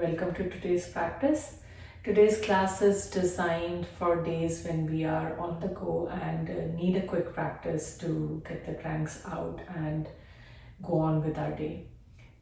Welcome to today's practice. Today's class is designed for days when we are on the go and need a quick practice to get the cranks out and go on with our day.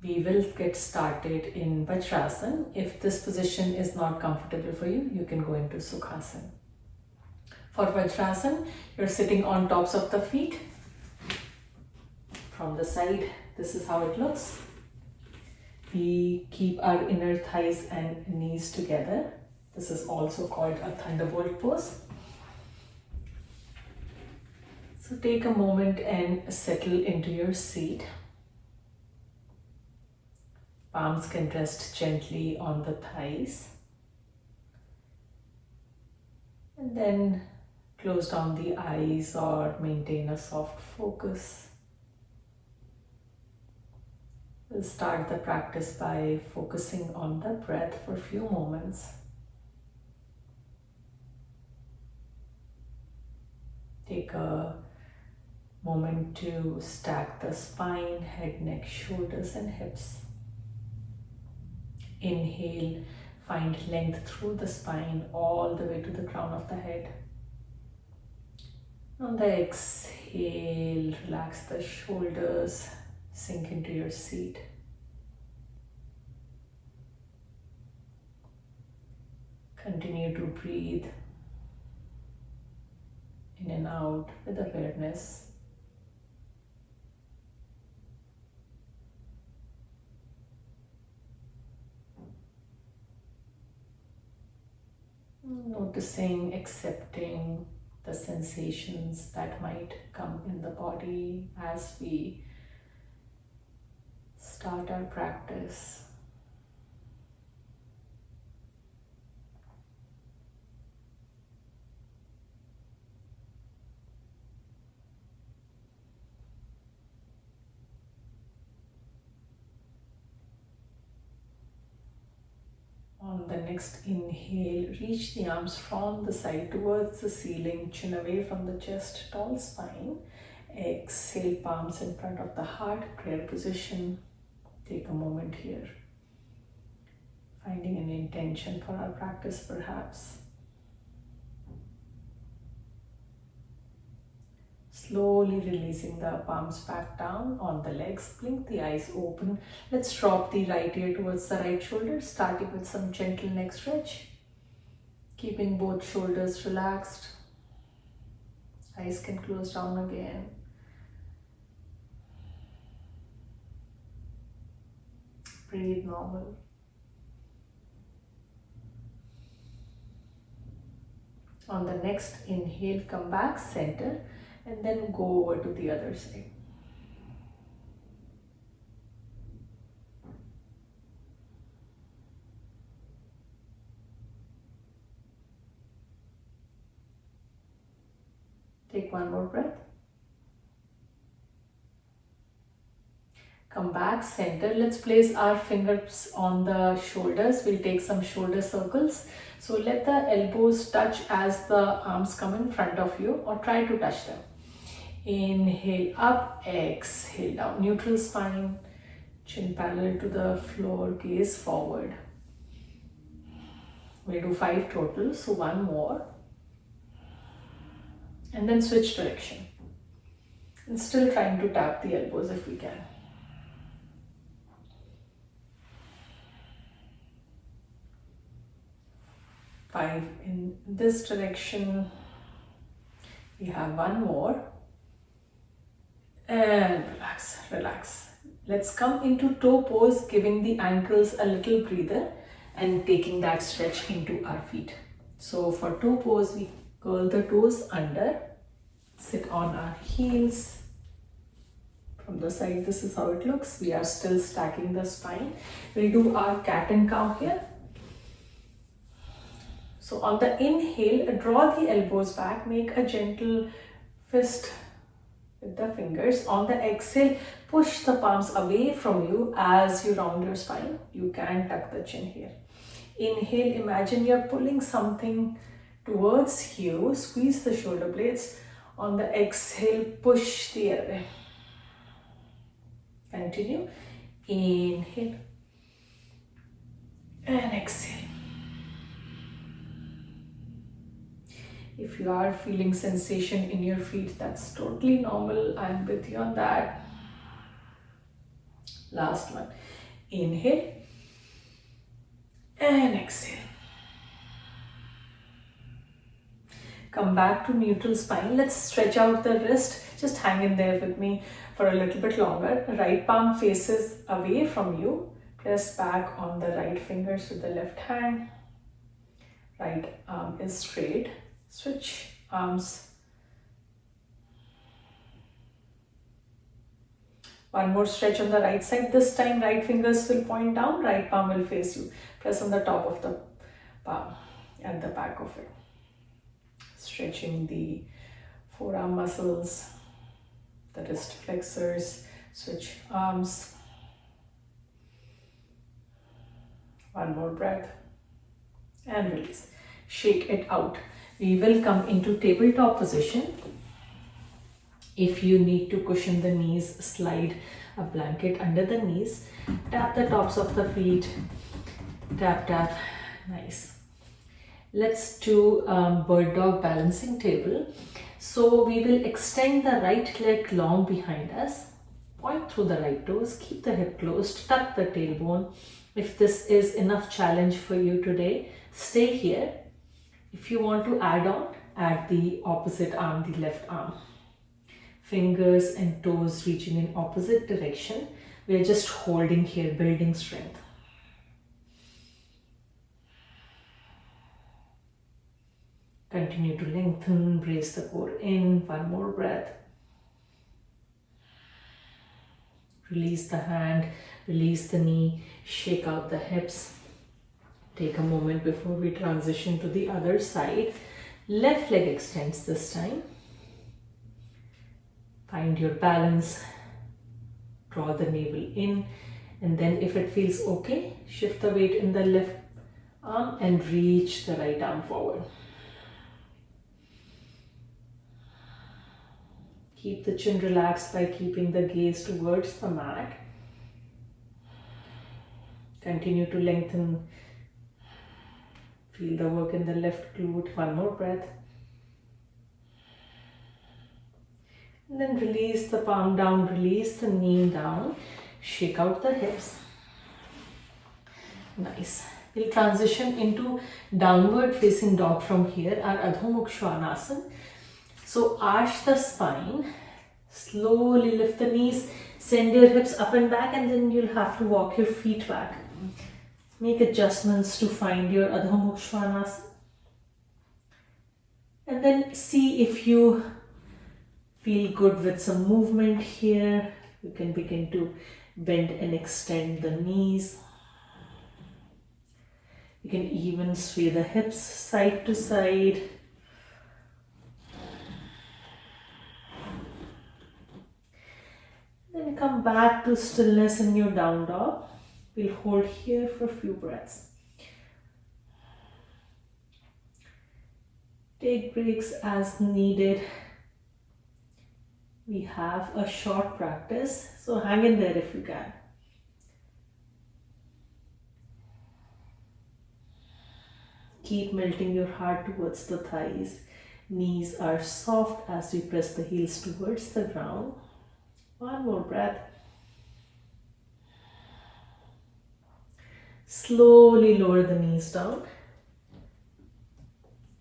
We will get started in Vajrasana. If this position is not comfortable for you, you can go into Sukhasana. For Vajrasana, you're sitting on tops of the feet. From the side, this is how it looks. We keep our inner thighs and knees together. This is also called a thunderbolt pose. So take a moment and settle into your seat. Palms can rest gently on the thighs. And then close down the eyes or maintain a soft focus. We'll start the practice by focusing on the breath for a few moments. Take a moment to stack the spine, head, neck, shoulders, and hips. Inhale, find length through the spine all the way to the crown of the head. On the exhale, relax the shoulders, sink into your seat. Continue to breathe in and out with awareness. Noticing, accepting the sensations that might come in the body as we start our practice. On the next inhale, reach the arms from the side towards the ceiling, chin away from the chest, tall spine. Exhale, palms in front of the heart, prayer position. Take a moment here, finding an intention for our practice perhaps. Slowly releasing the palms back down on the legs, blink the eyes open. Let's drop the right ear towards the right shoulder, starting with some gentle neck stretch. Keeping both shoulders relaxed. Eyes can close down again. Breathe normal. On the next inhale, come back, center, and then go over to the other side. Take one more breath. Come back, center. Let's place our fingers on the shoulders. We'll take some shoulder circles. So let the elbows touch as the arms come in front of you, or try to touch them. Inhale up, exhale down. Neutral spine, chin parallel to the floor, gaze forward. We'll do 5 total, so 1 more. And then switch direction. And still trying to tap the elbows if we can. 5 in this direction. We have 1 more. And relax, relax. Let's come into toe pose, giving the ankles a little breather and taking that stretch into our feet. So for toe pose, we curl the toes under, sit on our heels. From the side, this is how it looks. We are still stacking the spine. We'll do our cat and cow here. So on the inhale, draw the elbows back, make a gentle fist with the fingers. On the exhale, push the palms away from you as you round your spine. You can tuck the chin here. Inhale, imagine you're pulling something towards you. Squeeze the shoulder blades. On the exhale, push the air away. Continue. Inhale. If you are feeling sensation in your feet, that's totally normal. I'm with you on that. Last one. Inhale and exhale. Come back to neutral spine. Let's stretch out the wrist. Just hang in there with me for a little bit longer. Right palm faces away from you. Press back on the right fingers with the left hand. Right arm is straight. Switch arms. One more stretch on the right side. This time right fingers will point down, right palm will face you. Press on the top of the palm at the back of it. Stretching the forearm muscles, the wrist flexors. Switch arms. One more breath and release. Shake it out. We will come into tabletop position. If you need to cushion the knees, slide a blanket under the knees. Tap the tops of the feet. Tap, tap. Nice. Let's do bird dog balancing table. So we will extend the right leg long behind us. Point through the right toes. Keep the hip closed. Tuck the tailbone. If this is enough challenge for you today, stay here. If you want to add on, add the opposite arm, the left arm. Fingers and toes reaching in opposite direction. We are just holding here, building strength. Continue to lengthen, brace the core in. One more breath. Release the hand, release the knee, shake out the hips. Take a moment before we transition to the other side. Left leg extends this time. Find your balance. Draw the navel in. And then if it feels okay, shift the weight in the left arm and reach the right arm forward. Keep the chin relaxed by keeping the gaze towards the mat. Continue to lengthen. Feel the work in the left glute. One more breath. And then release the palm down, release the knee down. Shake out the hips. Nice. We'll transition into downward facing dog from here, our Adho Mukha Svanasana. So arch the spine, slowly lift the knees, send your hips up and back, and then you'll have to walk your feet back. Make adjustments to find your Adho Mukha Svanasana. And then see if you feel good with some movement here. You can begin to bend and extend the knees. You can even sway the hips side to side. Then come back to stillness in your down dog. We'll hold here for a few breaths. Take breaks as needed. We have a short practice, so hang in there if you can. Keep melting your heart towards the thighs. Knees are soft as we press the heels towards the ground. One more breath. Slowly lower the knees down.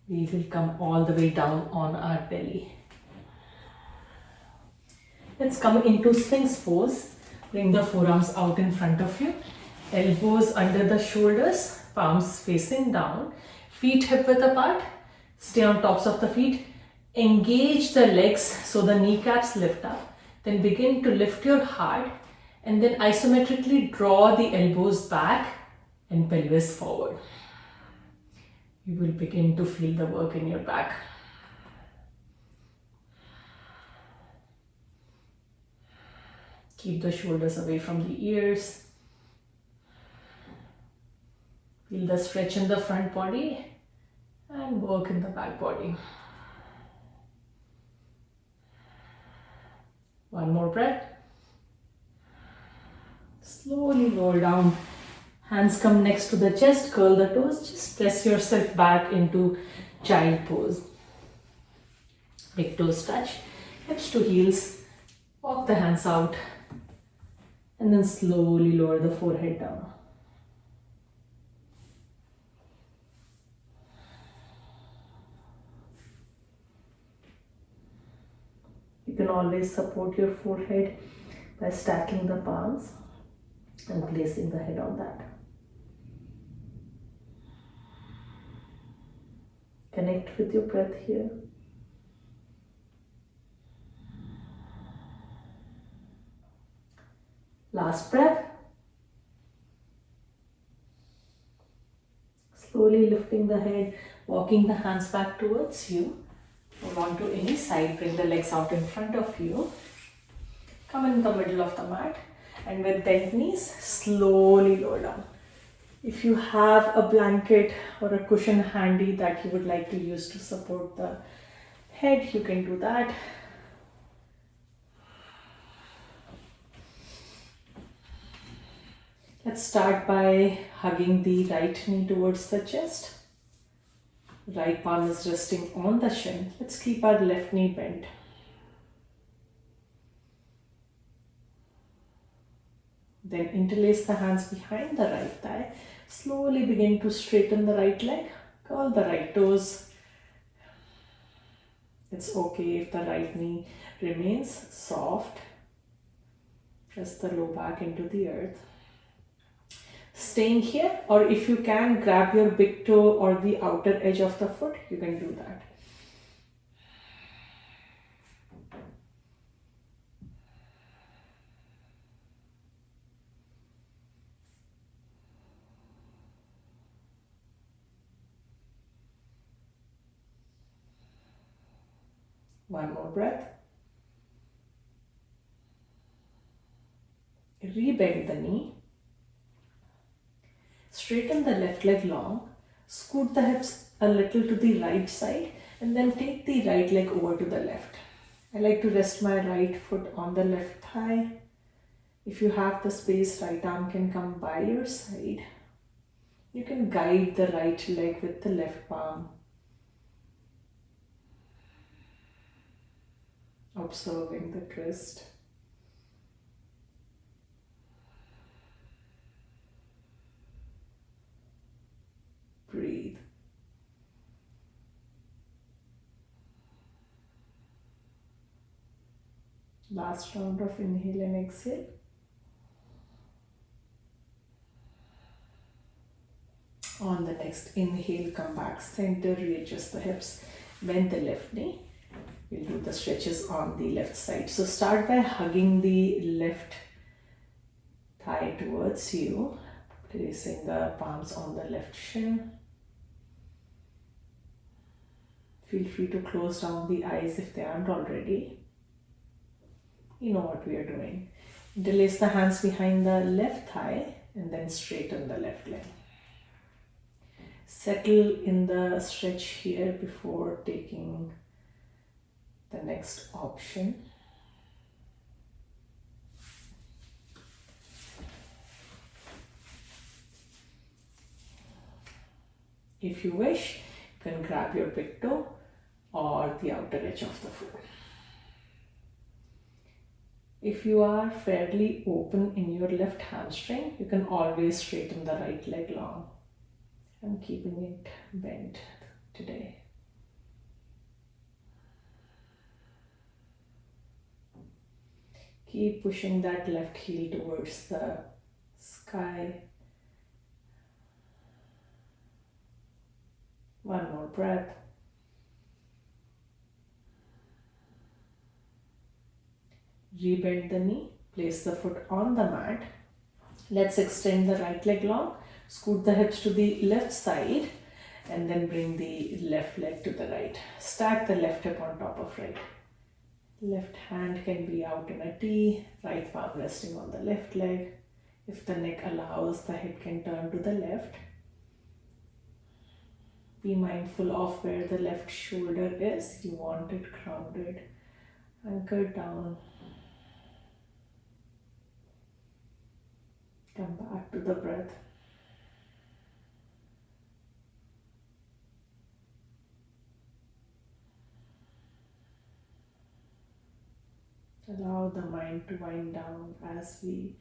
We will come all the way down on our belly. Let's come into Sphinx pose. Bring the forearms out in front of you. Elbows under the shoulders, palms facing down. Feet hip width apart. Stay on tops of the feet. Engage the legs so the kneecaps lift up. Then begin to lift your heart and then isometrically draw the elbows back and pelvis forward. You will begin to feel the work in your back. Keep the shoulders away from the ears. Feel the stretch in the front body and work in the back body. One more breath. Slowly roll down. Hands come next to the chest, curl the toes. Just press yourself back into child pose. Big toes touch, hips to heels. Walk the hands out and then slowly lower the forehead down. You can always support your forehead by stacking the palms and placing the head on that. Connect with your breath here. Last breath. Slowly lifting the head, walking the hands back towards you. Hold on to any side, bring the legs out in front of you. Come in the middle of the mat and with bent knees, slowly lower down. If you have a blanket or a cushion handy that you would like to use to support the head, you can do that. Let's start by hugging the right knee towards the chest. Right palm is resting on the shin. Let's keep our left knee bent. Then interlace the hands behind the right thigh. Slowly begin to straighten the right leg. Curl the right toes. It's okay if the right knee remains soft. Press the low back into the earth. Staying here, or if you can, grab your big toe or the outer edge of the foot, you can do that. One more breath. Rebend the knee. Straighten the left leg long. Scoot the hips a little to the right side and then take the right leg over to the left. I like to rest my right foot on the left thigh. If you have the space, right arm can come by your side. You can guide the right leg with the left palm. Observing the twist. Breathe. Last round of inhale and exhale. On the next inhale, come back center, readjust the hips, bend the left knee. We'll do the stretches on the left side. So start by hugging the left thigh towards you, placing the palms on the left shin. Feel free to close down the eyes if they aren't already. You know what we are doing. Interlace the hands behind the left thigh and then straighten the left leg. Settle in the stretch here before taking the next option. If you wish, you can grab your big toe or the outer edge of the foot. If you are fairly open in your left hamstring, you can always straighten the right leg long. I'm keeping it bent today. Keep pushing that left heel towards the sky. One more breath. Rebend the knee, place the foot on the mat. Let's extend the right leg long, scoot the hips to the left side and then bring the left leg to the right. Stack the left hip on top of right. Left hand can be out in a T, right palm resting on the left leg. If the neck allows, the head can turn to the left. Be mindful of where the left shoulder is. You want it grounded, anchored down. Come back to the breath. Allow the mind to wind down as we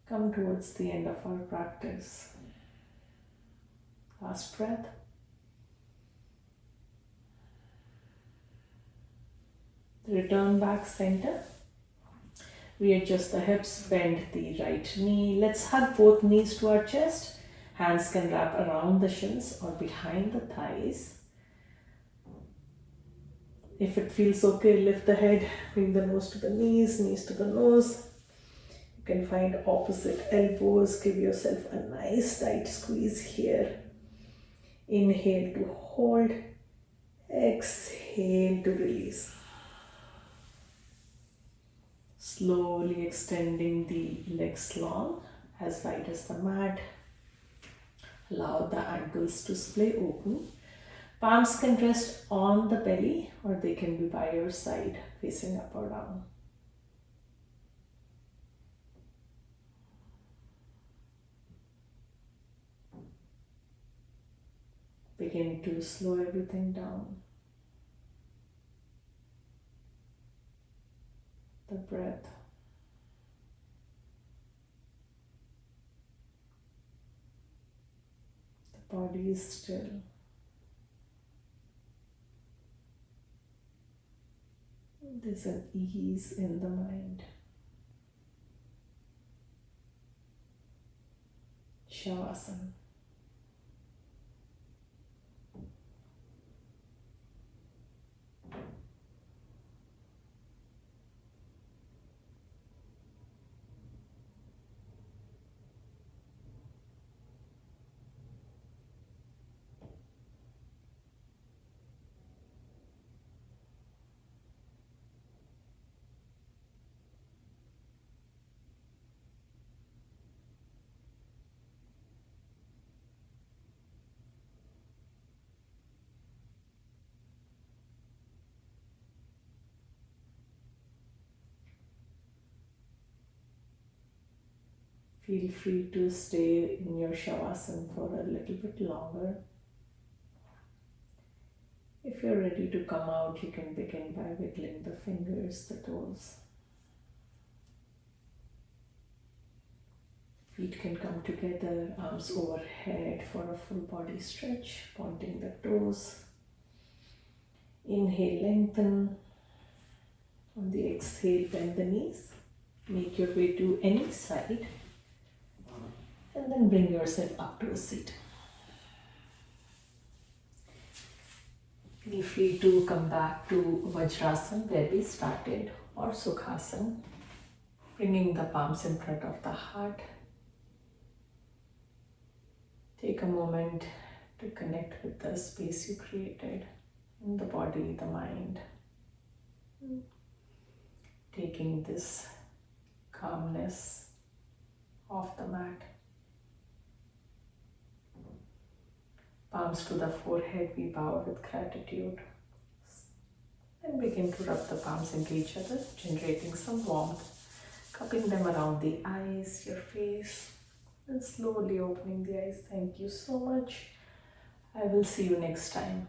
come towards the end of our practice. Last breath. Return back center. Readjust the hips, bend the right knee. Let's hug both knees to our chest. Hands can wrap around the shins or behind the thighs. If it feels okay, lift the head, bring the nose to the knees to the nose. You can find opposite elbows. Give yourself a nice tight squeeze here. Inhale to hold. Exhale to release. Slowly extending the legs long, as wide as the mat. Allow the ankles to splay open. Palms can rest on the belly or they can be by your side, facing up or down. Begin to slow everything down. The breath. The body is still. There's an ease in the mind. Savasana. Feel free to stay in your Shavasana for a little bit longer. If you're ready to come out, you can begin by wiggling the fingers, the toes. Feet can come together, arms overhead for a full body stretch, pointing the toes. Inhale, lengthen. On the exhale, bend the knees. Make your way to any side. And then bring yourself up to a seat. Feel free to come back to Vajrasana where we started, or Sukhasana, bringing the palms in front of the heart. Take a moment to connect with the space you created in the body, the mind. Taking this calmness off the mat. Palms to the forehead, we bow with gratitude. And begin to rub the palms into each other, generating some warmth, cupping them around the eyes, your face, and slowly opening the eyes. Thank you so much. I will see you next time.